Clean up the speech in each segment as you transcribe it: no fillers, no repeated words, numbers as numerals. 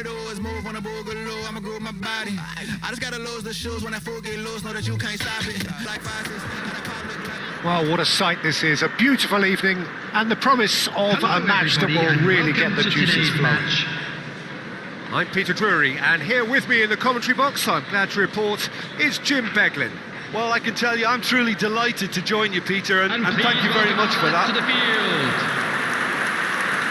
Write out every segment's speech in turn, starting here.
do is move on a boogaloo. I'ma groove my body. I just gotta lose the shoes when that fool get loose. Know that you can't stop it. Like 5, 6, and a pop look like... Well, what a sight this is. A beautiful evening and the promise of a match that will really get the juices flowing. I'm Peter Drury, and here with me in the commentary box, I'm glad to report, is Jim Beglin. Well, I can tell you, I'm truly delighted to join you, Peter, and thank you very much for that. To the field.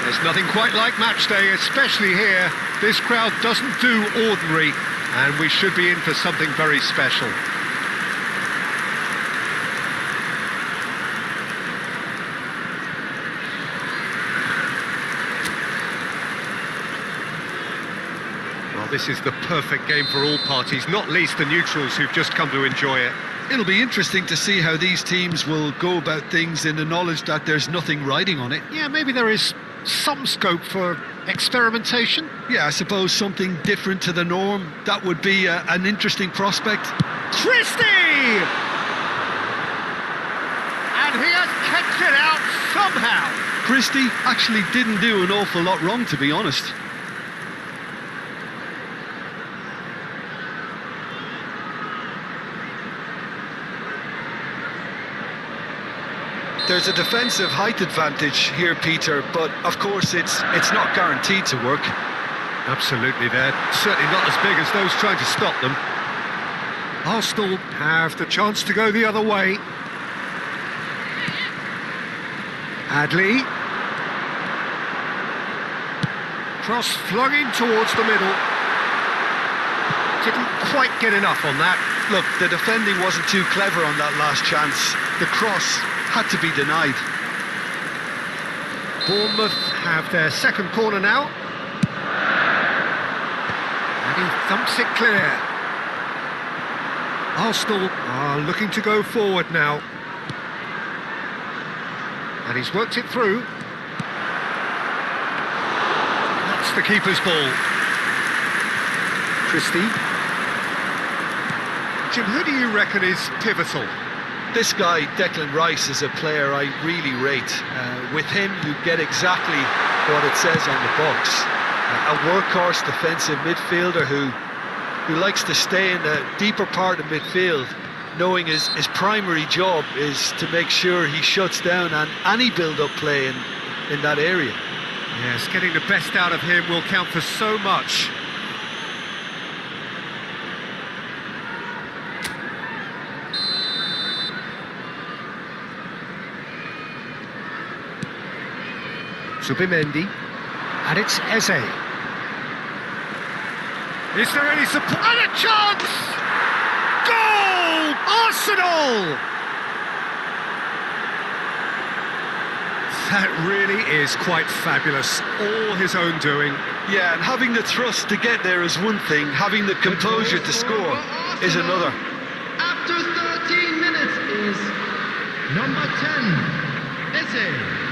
There's nothing quite like match day, especially here. This crowd doesn't do ordinary, and we should be in for something very special. Well, this is the perfect game for all parties, not least the neutrals who've just come to enjoy it. It'll be interesting to see how these teams will go about things in the knowledge that there's nothing riding on it. Yeah, maybe there is some scope for experimentation. Yeah, I suppose something different to the norm. That would be an interesting prospect. Christie! And he has kept it out somehow. Christie actually didn't do an awful lot wrong, to be honest. There's a defensive height advantage here, Peter, but of course it's not guaranteed to work. Absolutely, they're certainly not as big as those trying to stop them. Arsenal have the chance to go the other way. Adley. Cross flung in towards the middle. Didn't quite get enough on that. Look, the defending wasn't too clever on that last chance. The cross had to be denied. Bournemouth have their second corner now. And he thumps it clear. Arsenal are looking to go forward now. And he's worked it through. That's the keeper's ball. Christie. Jim, who do you reckon is pivotal? This guy, Declan Rice, is a player I really rate. With him, you get exactly what it says on the box. A workhorse defensive midfielder who likes to stay in the deeper part of midfield, knowing his primary job is to make sure he shuts down any build-up play in that area. Yes, getting the best out of him will count for so much. Zubimendi, and it's Eze. Is there any support? And a chance! Goal! Arsenal! That really is quite fabulous. All his own doing. Yeah, and having the thrust to get there is one thing, having the composure to score is another. After 13 minutes is number 10, Eze.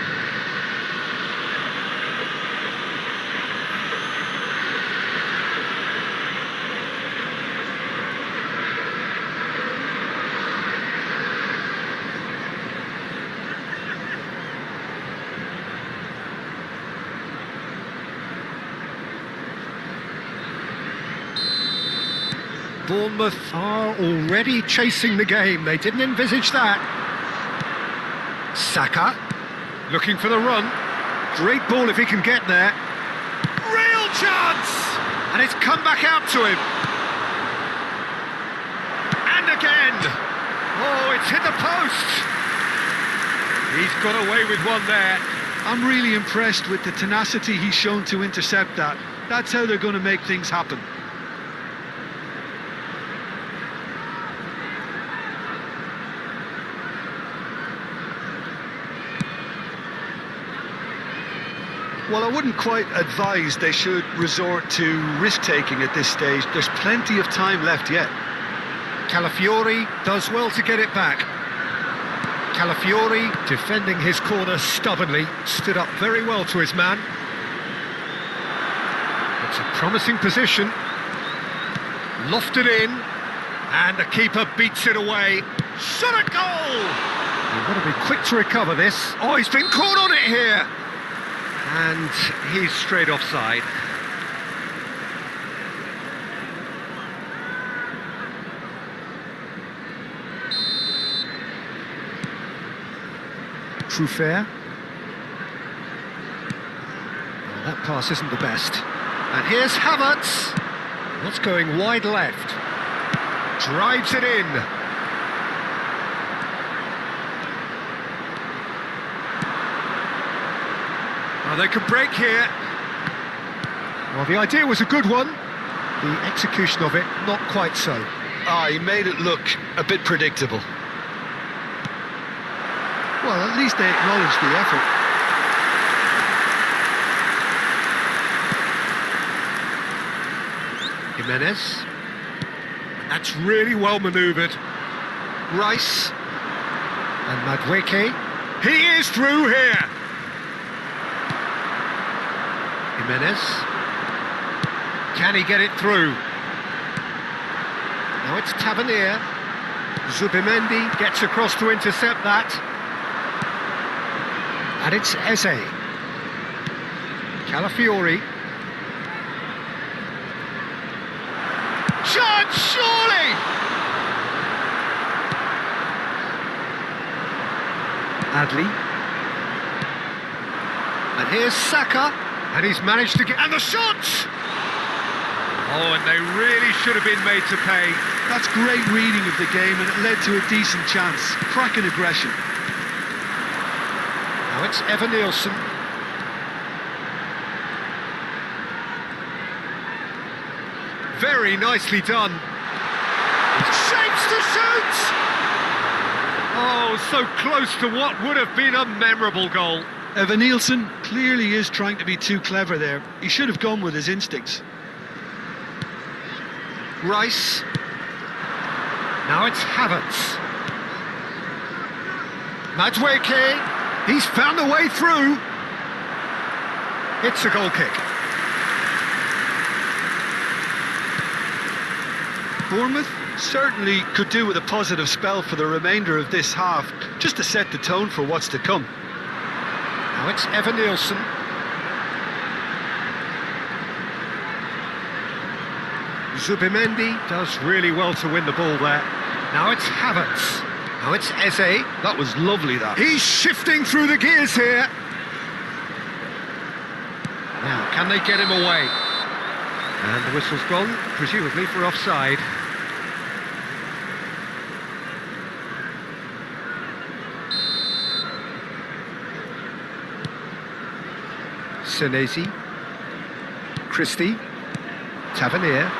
Bournemouth are already chasing the game. They didn't envisage that. Saka, looking for the run. Great ball if he can get there. Real chance! And it's come back out to him. And again! Oh, it's hit the post! He's got away with one there. I'm really impressed with the tenacity he's shown to intercept that. That's how they're going to make things happen. Well, I wouldn't quite advise they should resort to risk-taking at this stage. There's plenty of time left yet. Calafiori does well to get it back. Calafiori defending his corner stubbornly, stood up very well to his man. It's a promising position. Lofted in, and the keeper beats it away. Shot a goal! You've got to be quick to recover this. Oh, he's been caught on it here! And he's straight offside. Truffert. Well, that pass isn't the best. And here's Havertz. What's going wide left? Drives it in. Oh, they can break here. Well, the idea was a good one. The execution of it, not quite so. Ah, he made it look a bit predictable. Well, at least they acknowledged the effort. Jimenez. That's really well manoeuvred. Rice. And Madueke. He is through here. Jimenez. Can he get it through? Now it's Tavernier. Zubimendi gets across to intercept that. And it's Eze. Calafiori. Chance, surely! Adli. And here's Saka. And he's managed to get... And the shot! Oh, and they really should have been made to pay. That's great reading of the game, and it led to a decent chance. Cracking aggression. Now it's Evan Nielsen. Very nicely done. Shapes to shoot! Oh, so close to what would have been a memorable goal. Evan Nielsen clearly is trying to be too clever there. He should have gone with his instincts. Rice. Now it's Havertz. Madueke. He's found a way through. It's a goal kick. Bournemouth certainly could do with a positive spell for the remainder of this half, just to set the tone for what's to come. Now it's Evan Nielsen. Zubimendi does really well to win the ball there. Now it's Havertz. Now it's Eze. That was lovely, that. He's shifting through the gears here. Now, can they get him away? And the whistle's gone, presumably for offside. Senesi. Christie. Tavernier.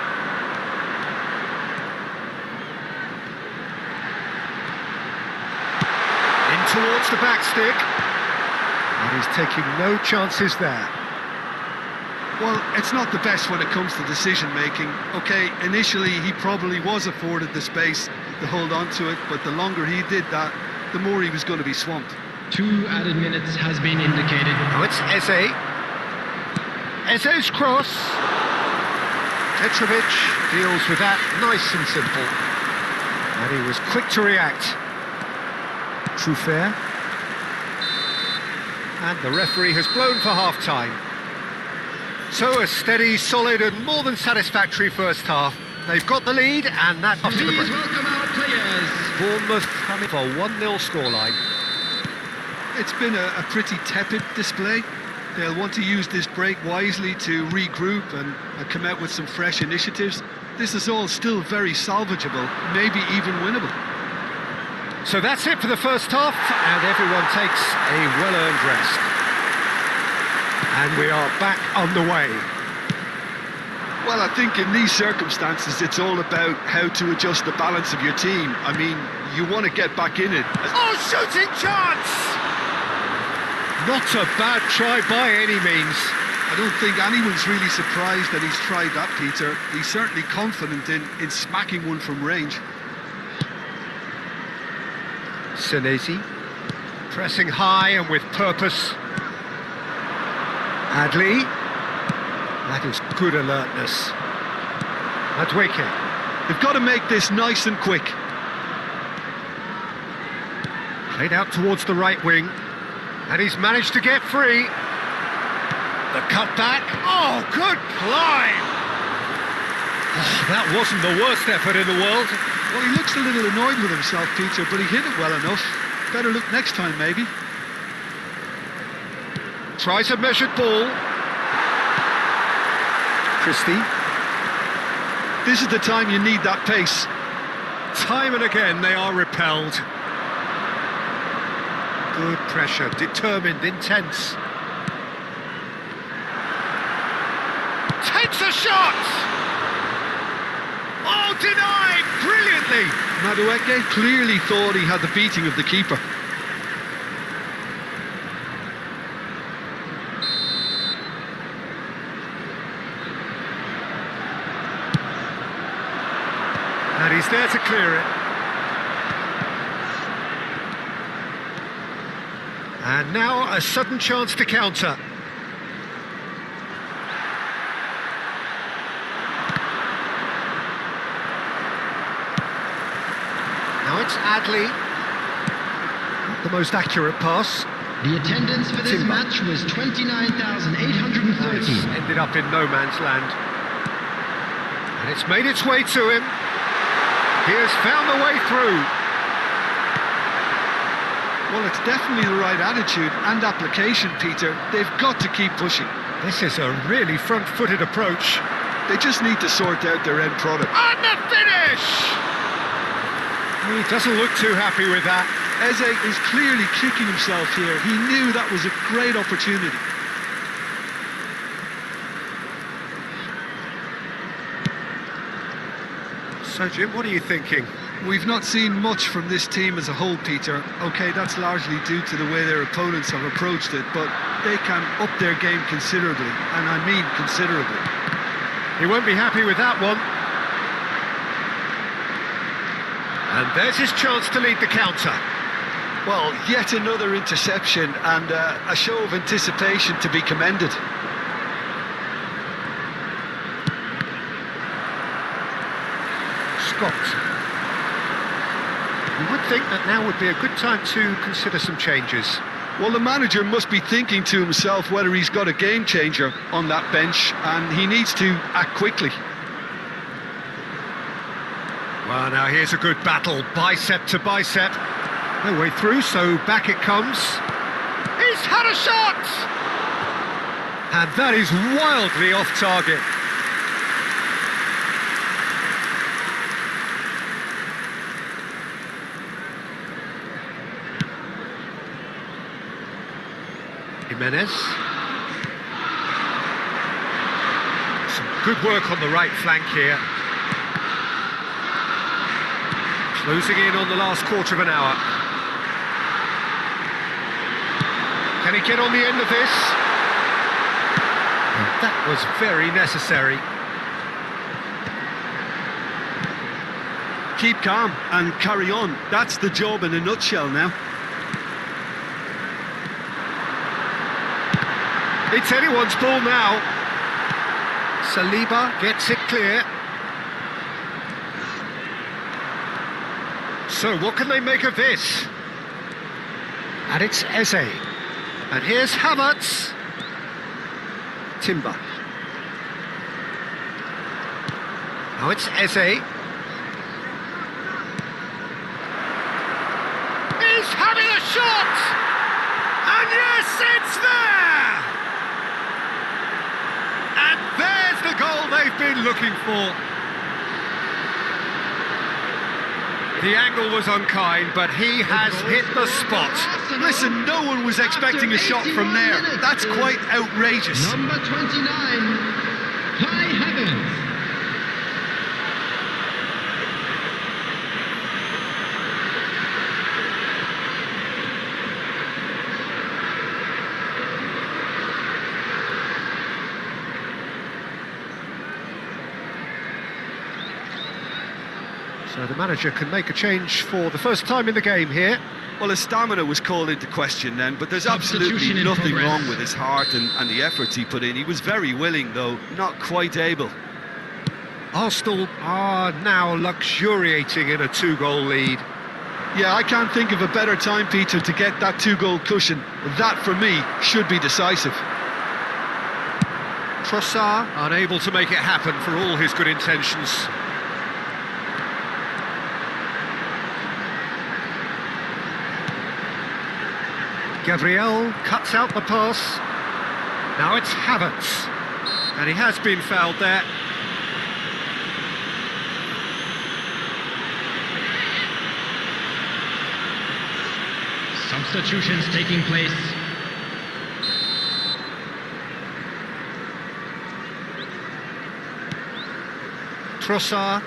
Towards the back stick, and he's taking no chances there. Well, it's not the best when it comes to decision-making. OK, initially he probably was afforded the space to hold on to it, but the longer he did that, the more he was going to be swamped. 2 added minutes has been indicated. Now it's Eze. Eze's cross. Petrovic deals with that nice and simple. And he was quick to react. Truffert. And the referee has blown for half-time. So a steady, solid and more than satisfactory first half. They've got the lead, and that's after the Please break. welcome our players. Bournemouth coming for a 1-0 scoreline. It's been a pretty tepid display. They'll want to use this break wisely to regroup and come out with some fresh initiatives. This is all still very salvageable, maybe even winnable. So that's it for the first half, and everyone takes a well-earned rest. And we are back on the way. Well, I think in these circumstances, it's all about how to adjust the balance of your team. I mean, you want to get back in it. Oh, shooting chance! Not a bad try by any means. I don't think anyone's really surprised that he's tried that, Peter. He's certainly confident in smacking one from range. Senesi, pressing high and with purpose. Adli, that is good alertness. Madueke. They've got to make this nice and quick. Played out towards the right wing, and he's managed to get free. The cutback, oh, good climb! Oh, that wasn't the worst effort in the world. Well, he looks a little annoyed with himself, Peter, but he hit it well enough. Better look next time, maybe. Tries a measured ball. Christie. This is the time you need that pace. Time and again they are repelled. Good pressure, determined, intense. Takes a shot! Oh, denied brilliantly! Madueke clearly thought he had the beating of the keeper. And he's there to clear it. And now a sudden chance to counter. Now it's Adley. Not the most accurate pass. The attendance for this Timber. match was 29,830. Ended up in no man's land. And it's made its way to him. He has found the way through. Well, it's definitely the right attitude and application, Peter. They've got to keep pushing. This is a really front-footed approach. They just need to sort out their end product. And the finish! He doesn't look too happy with that. Eze is clearly kicking himself here. He knew that was a great opportunity. So, Jim, what are you thinking? We've not seen much from this team as a whole, Peter. OK, that's largely due to the way their opponents have approached it, but they can up their game considerably, and I mean considerably. He won't be happy with that one. And there's his chance to lead the counter. Well, yet another interception and a show of anticipation to be commended. Scott. You would think that now would be a good time to consider some changes. Well, the manager must be thinking to himself whether he's got a game changer on that bench, and he needs to act quickly. Well, now here's a good battle, bicep to bicep. No way through, so back it comes. He's had a shot! And that is wildly off target. Jimenez. Some good work on the right flank here. Closing in on the last quarter of an hour. Can he get on the end of this? That was very necessary. Keep calm and carry on. That's the job in a nutshell now. It's anyone's ball now. Saliba gets it clear. So what can they make of this? And it's Eze. And here's Havertz. Timber. Now it's Eze. He's having a shot! And yes, it's there! And there's the goal they've been looking for. The angle was unkind, but he has hit the spot. Listen, no one was expecting a shot from there. That's quite outrageous. Number 29, Kai Havertz. So the manager can make a change for the first time in the game here. Well, his stamina was called into question then, but there's absolutely Substitution in nothing progress. wrong with his heart and the efforts he put in. He was very willing, though, not quite able. Arsenal are now luxuriating in a two-goal lead. Yeah, I can't think of a better time, Peter, to get that two-goal cushion. That, for me, should be decisive. Trossard unable to make it happen for all his good intentions. Gabriel cuts out the pass. Now it's Havertz. And he has been fouled there. Substitutions taking place. Trossard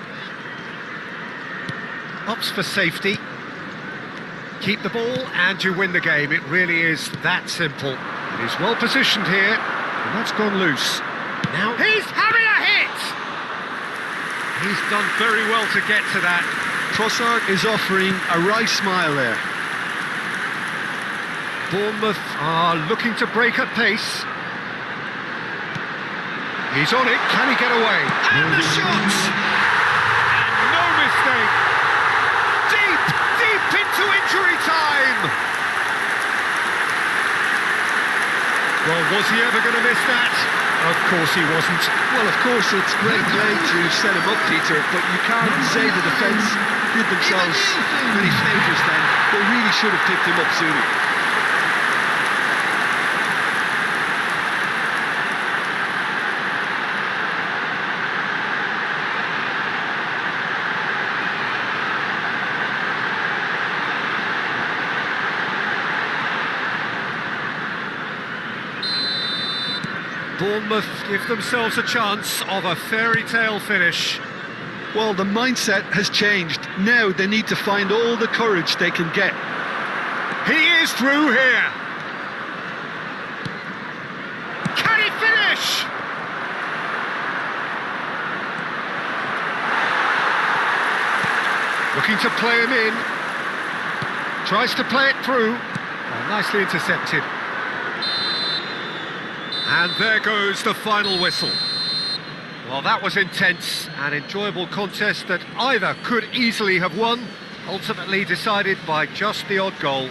opts for safety. Keep the ball and you win the game. It really is that simple. He's well positioned here, and that's gone loose. Now he's having a hit! He's done very well to get to that. Trossard is offering a wry smile there. Bournemouth are looking to break at pace. He's on it, can he get away? And the shot! And no mistake! Deep, deep into injury time! Well, was he ever going to miss that? Of course he wasn't. Well, of course, it's great play to set him up, Peter, but you can't say the defence did themselves many favours then. They really should have picked him up sooner. Bournemouth give themselves a chance of a fairy tale finish. Well, the mindset has changed. Now they need to find all the courage they can get. He is through here. Can he finish? Looking to play him in. Tries to play it through. Oh, nicely intercepted. And there goes the final whistle. Well, that was intense, an enjoyable contest that either could easily have won, ultimately decided by just the odd goal.